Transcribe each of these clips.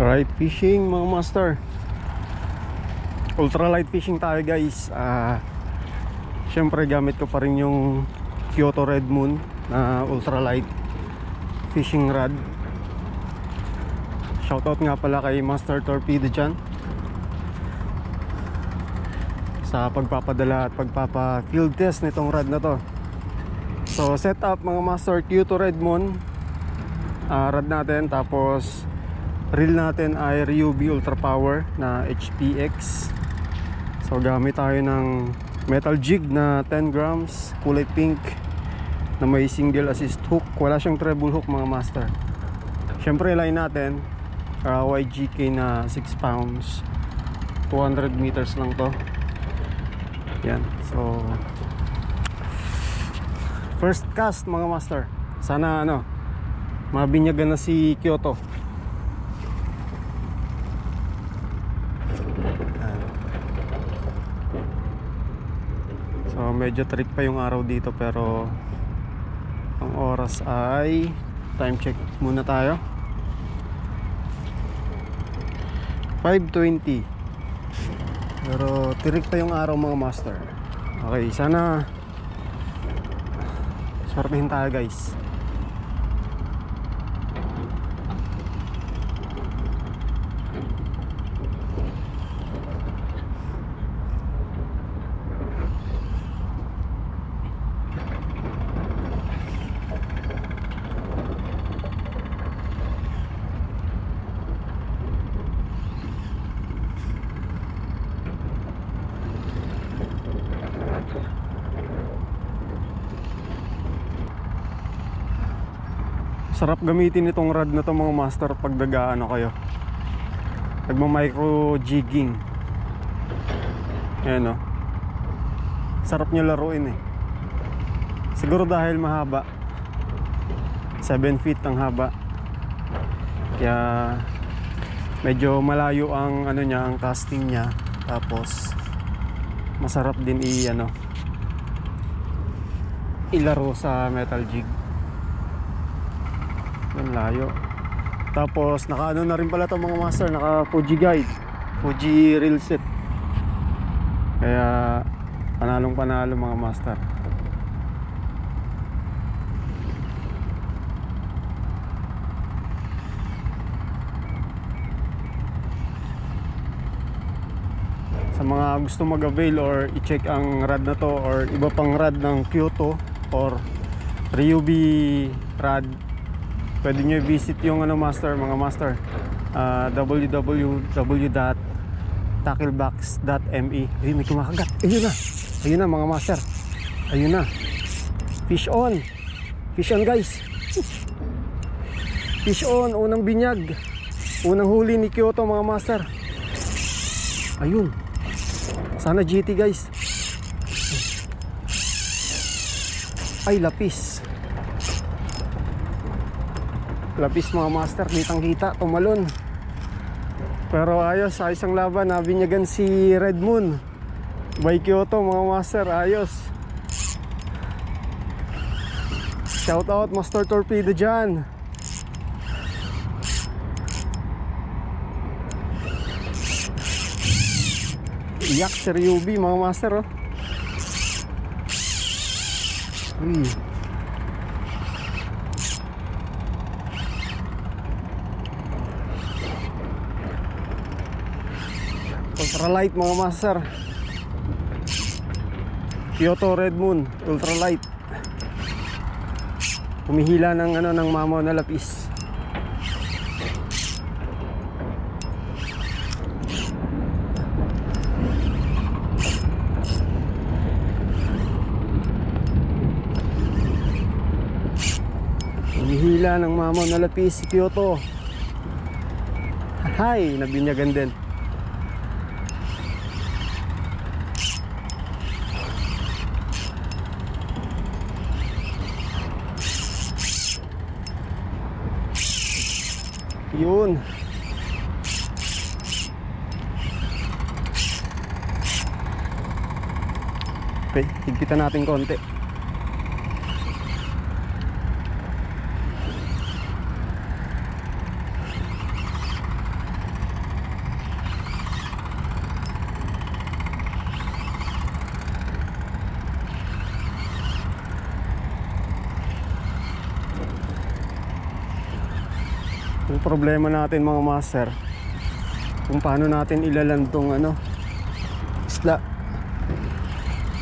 Alright, fishing mga master. Ultralight fishing tayo guys. Syempre gamit ko pa rin yung Kyoto Red Moon na ultralight fishing rod. Shoutout nga pala kay Master Torpedo dyan sa pagpapadala at pagpapa field test nitong rod na to. So set up mga master, Kyoto Red Moon rod natin, tapos reel natin ay Ryobi Ultra Power na HPX. So gamit tayo ng metal jig na 10 grams, kulay pink, na may single assist hook. Wala siyang treble hook mga master. Syempre line natin YGK na 6 pounds, 200 meters lang to. Yan, so first cast mga master. Sana mabinyagan na si Kyoto. So medyo trick pa yung araw dito, pero ang oras ay, time check muna tayo, 5:20. Pero tirik pa yung araw mga master. Okay, sana swertihin tayo guys. Sarap gamitin itong rod na to mga master pag kayo nagma-micro jigging. Ayan o, sarap nyo laruin eh. Siguro dahil mahaba, 7 feet ang haba, kaya medyo malayo ang ang casting niya. Tapos masarap din ilaro sa metal jig. Ang layo. Tapos naka na rin pala to mga master, naka Fuji guide, Fuji reel set. Kaya panalong panalo mga master. Sa mga gusto mag-avail or i-check ang rod na to or iba pang rod ng Kyoto or Ryobi rod, pwede nyo visit yung master, mga master, www.tacklebags.me. Ay, may kumakagat. Ayun na mga master, ayun na. Fish on guys, fish on. Unang binyag, unang huli ni Kyoto mga master. Ayun, sana GT guys. Ay, lapis mga master, kitang kita, tumalon. Pero ayos ang laban. Nabinyagan si Red Moon by Kyoto mga master, ayos. Shout out Master Torpedo dyan. Iyak si Ryobi mga master oh. Ultralight mga master, Kyoto Red Moon ultralight. Humihila ng ng mamaw na lapis. Humihila ng mamaw na lapis si Kyoto. Hay, nabinyagan din. Yun. Okay, higpitan natin konti. Yung problema natin mga master, kung paano natin ilaland tong isla.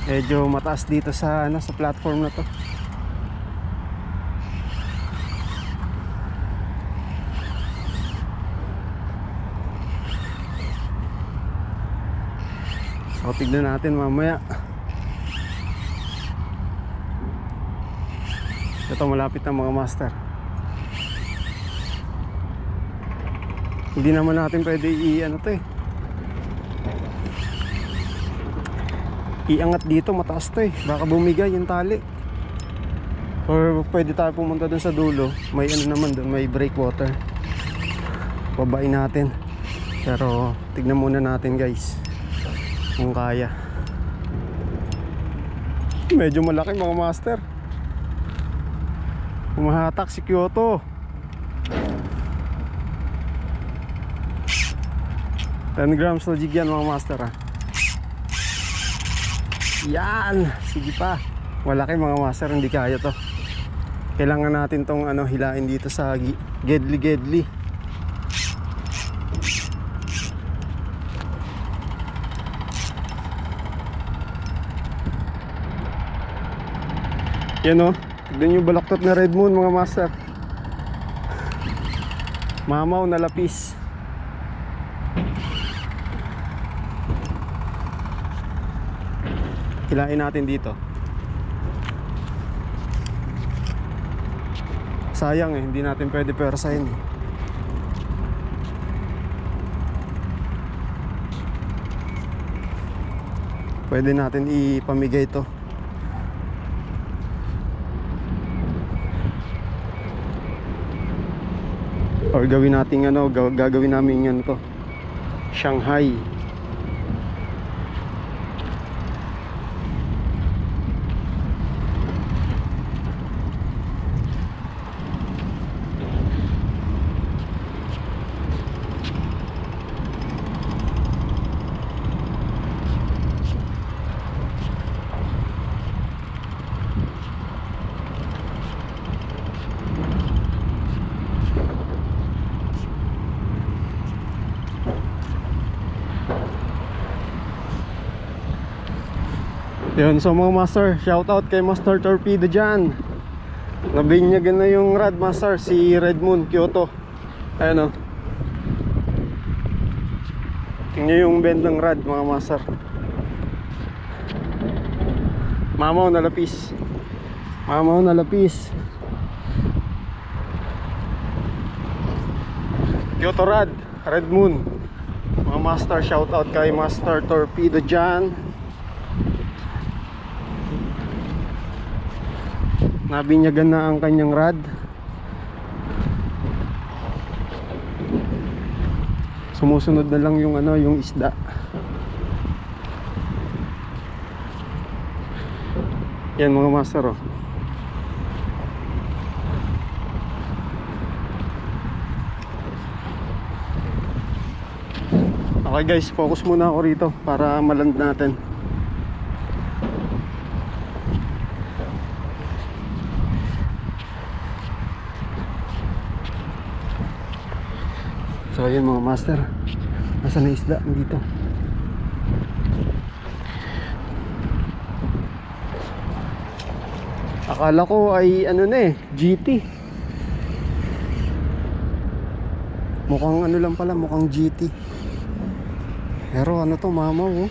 Medyo mataas dito sa sa platform na to. So tignan natin mamaya. Ito malapit na mga master. Hindi naman natin pwede iangat dito, mataas to baka bumigay yung tali. Or pwede tayo pumunta dun sa dulo, may naman dun, may breakwater, babain natin. Pero tignan muna natin guys kung kaya. Medyo malaki mga master. Umahatak si Kyoto. 10 grams na jig yan mga master Yan, sige pa. Malaki mga master, hindi kaya to. Kailangan natin tong hilain dito sa gedli. Yan tignan yung balaktot na red moon mga master. Mamaw na lapis. Hilain natin dito. Sayang hindi natin pwede persahin Pwede natin ipamigay to. Or gawin natin gagawin namin to Shanghai. Yun, so mga master, shout out kay Master Torpedo dyan. Nabinyagan na yung rod master, si Red Moon Kyoto. Ayan tingnan yung bend ng rod mga master. Mamaw na lapis. Mamaw na lapis. Kyoto rod, Red Moon. Mga master, shout out kay Master Torpedo dyan. Nabinyagan na ang kanyang rod. Sumusunod na lang yung yung isda. Yan mga master Okay guys, focus muna ako rito para maland natin. So ayun mga master, nasa na isda dito. Akala ko ay GT. Mukhang lang pala, mukhang GT. Pero to, mamaw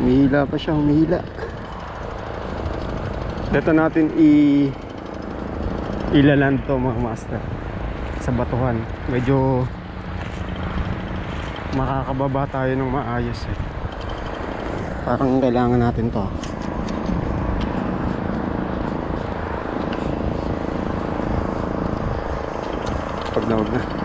Humihila pa siya, humihila. Dito natin ilaland to mga master sa batuhan. Medyo makakababa tayo ng maayos Parang kailangan natin to. Pag nawag na.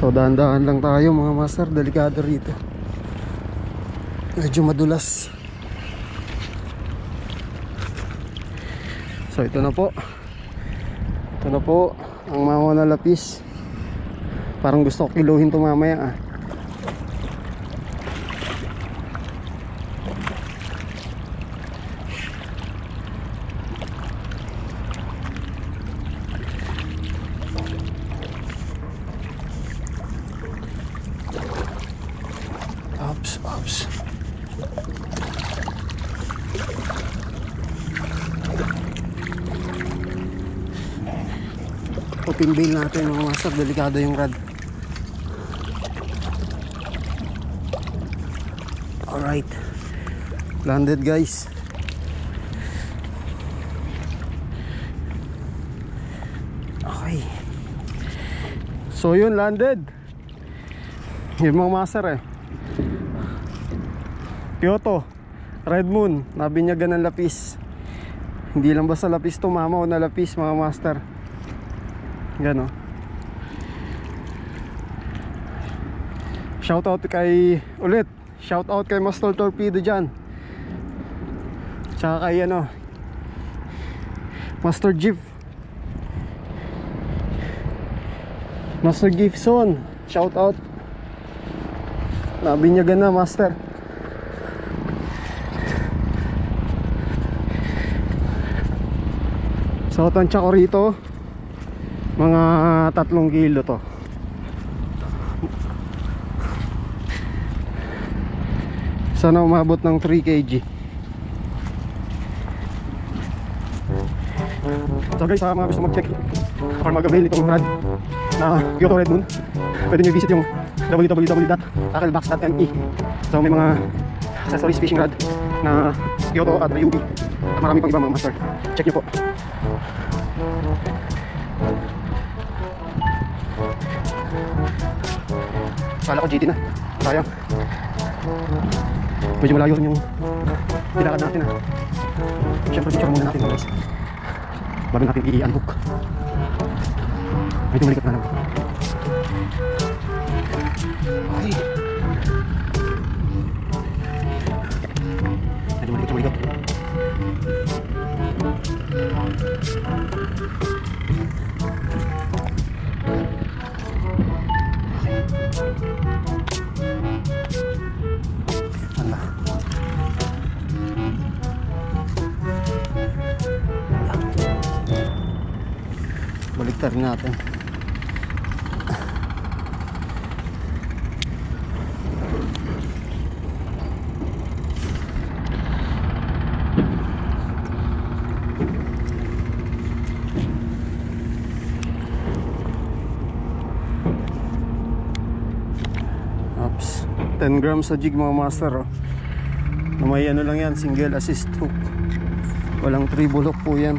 So dahan-dahan lang tayo mga master, delikado rito. Medyo madulas. So ito na po. Ito na po ang mama na lapis. Parang gusto ko kiluhin ito mamaya ah. Ops. Open bail natin mga master, delikado yung rod. Alright, landed guys. Okay, so yun, landed yung mga master eh. Kyoto Red Moon, nabinyagan ng lapis. Hindi lang basta lapis to, mamaw na lapis mga master. Yan o. Shoutout kay ulit, shoutout kay Master Torpedo dyan. Tsaka kay ano, Master Jeep, Master Gibson, shoutout. Nabinyagan na master. So tansya ko rito mga 3 kilo to. Sana umabot ng 3 kg. So guys, sa mga gusto mag-check or mag-avail itong rod na Kyoto Red Moon, pwede nyo visit yung www.tacklebags.me. So may mga accessories fishing rod na Kyoto at Ryubi at marami pang ibang mga master. Check nyo po. Kala ko GT na, sayang. Medyo malayo rin yung nilakad natin ah. Siyempre picture muna natin guys bago natin i-unhook. Medyo malikot na lang. Okay, medyo malikot. Baliktar natin. Oops. 10 grams sa jig mga master oh. Na may ano lang yan, single assist hook. Walang treble hook po yan.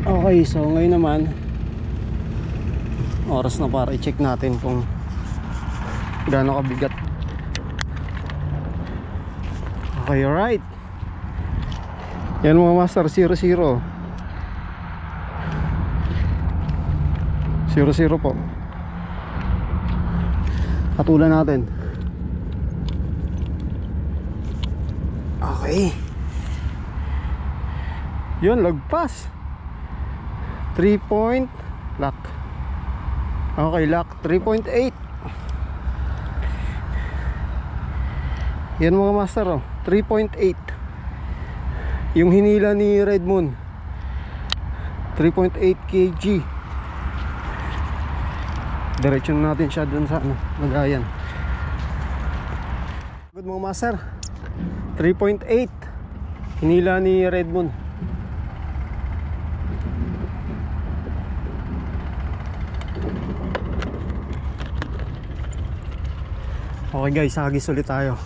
Okay, so ngayon naman oras na para i-check natin kung gaano kabigat. Okay, alright. Yan mga master, 0-0 po. Patulan natin. Okay. Yun, lagpas 3 point lock. Okay, lock 3.8. Yan mga master oh, 3.8. Yung hinila ni Red Moon 3.8 kg. Diretso natin siya dun sa ano, lagayan. Good mga master, 3.8 hinila ni Red Moon. Okay guys, hagis ulit tayo.